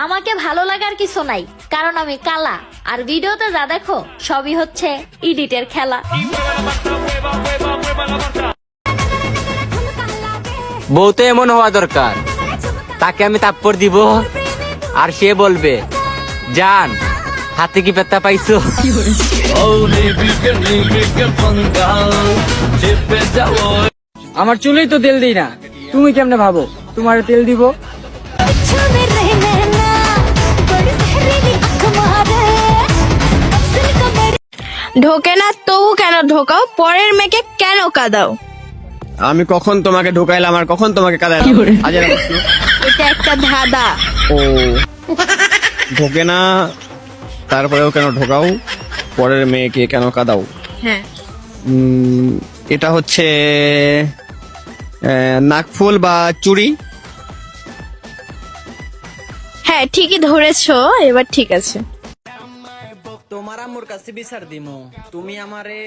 আমাকে ভালো লাগার কিছু নাই, কারণ আমি কালা, আর ভিডিওতে যা দেখো সবই হচ্ছে এডিটের খেলা। বউ তো এমন হওয়া দরকার, তাকে আমি থাপ্পড় দিব আর সে বলবে, জান হাতে কি পেত্তা পাইছো? আমার চুলেই তো তেল দিই না, তুমি কেমনে ভাবো তোমার তেল দিব? ঢোকে না তবু কেন ঢোকাও? পরের মেয়েকে কেন কাঁদাও? আমি কখন তোমাকে ঢুকাইলাম আর কখন তোমাকে কাঁদাইলাম? এটা একটা ধাঁধা। ও ঢোকে না, তারপরেও কেন ঢোকাও, পরের মেয়েকে কেন কাঁদাও? হ্যাঁ, এটা হচ্ছে নাকফুল বা চুড়ি। হ্যাঁ ঠিকই ধরেছো, এবার ঠিক আছে। তোমার আম্মুর কাছে বিচার দিমু, তুমি আমারে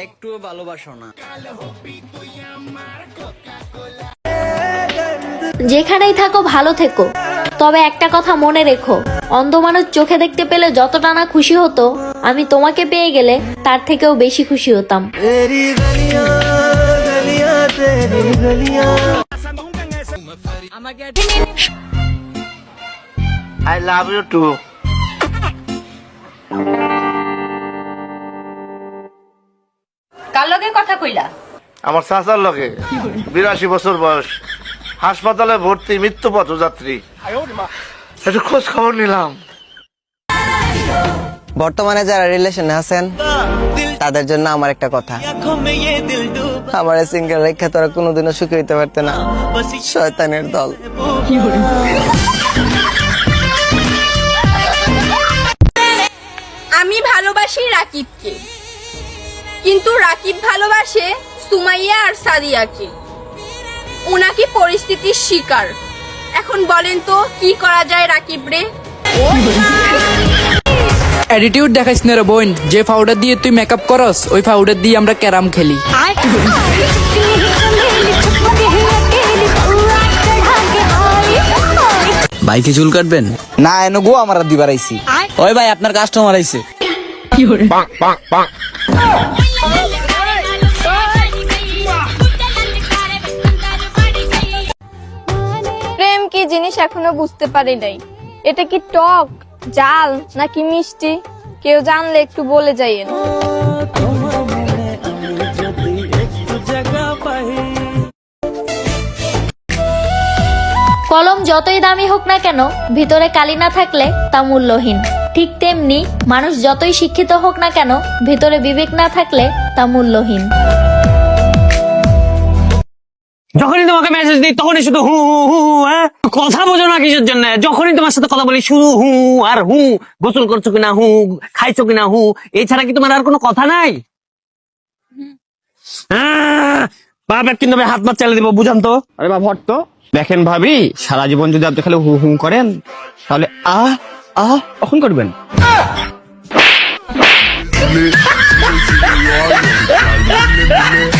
একটু ভালোবাসো না। যেখানেই থাকো ভালো থেকো, তবে একটা কথা মনে রেখো, অন্ধ মানুষ চোখে দেখতে পেলে যতটা না খুশি হতো, আমি তোমাকে পেয়ে গেলে তার থেকেও বেশি খুশি হতাম। I love you too. কার লগে কথা কইলা? আমার চাচার লগে, 82 বছর বয়স, হাসপাতালে ভর্তি, মৃত্যু পথযাত্রী। একটু খোঁজ খবর নিলাম। বর্তমানে যারা রিলেশনে আছেন তাদের জন্য আমার একটা কথা, আমার সিঙ্গেল রেখা তোরা কোনোদিনও সুখী হইতে পারতে না, শয়তানের দল। আমি ভালোবাসি রাকিবকে, কিন্তু রাকিব ভালোবাসে সুমাইয়া আর সাদিয়াকে। উনাকি পরিস্থিতির শিকার। এখন বলেন তো কি করা যায় রাকিব রে? অ্যাটিটিউড দেখাইস না রে বোন, যে পাউডার দিয়ে তুই মেকআপ করস ওই পাউডার দিয়ে আমরা ক্যারাম খেলি। ভাই কি চুল কাটবেন? না এনে গো আমার দিবার আইছি। ওই ভাই আপনার কাস্টমার আইছে। প্রেম কি জিনিস এখনো বুঝতে পারি নাই। এটা কি টক, জাল নাকি মিষ্টি? কেউ জানলে একটু বলে যাইয়েন। কলম যতই দামি হোক না কেন, ভিতরে কালি না থাকলে তা মূল্যহীন। ঠিক তেমনি মানুষ যতই শিক্ষিত হোক না কেন, ভিতরে বিবেক না থাকলে তা মূল্যহীন। যখনই তোমাকে মেসেজ দিই তখনই শুধু হু হু হু, হ্যাঁ কথা বোঝো না কিসের জন্য? যখনই তোমার সাথে কথা বলি শুধু হু আর হু, গোসল করছো কিনা হু, খাইছো কিনা হু, এছাড়া কি তোমার আর কোনো কথা নাই? বাপ কিন্তু হাত মাত চালিয়ে দিব, বুঝান তো। আরে বাবা হট তো, দেখেন ভাবি সারা জীবন যদি আপনি খালি হু হু করেন তাহলে কখন করবেন?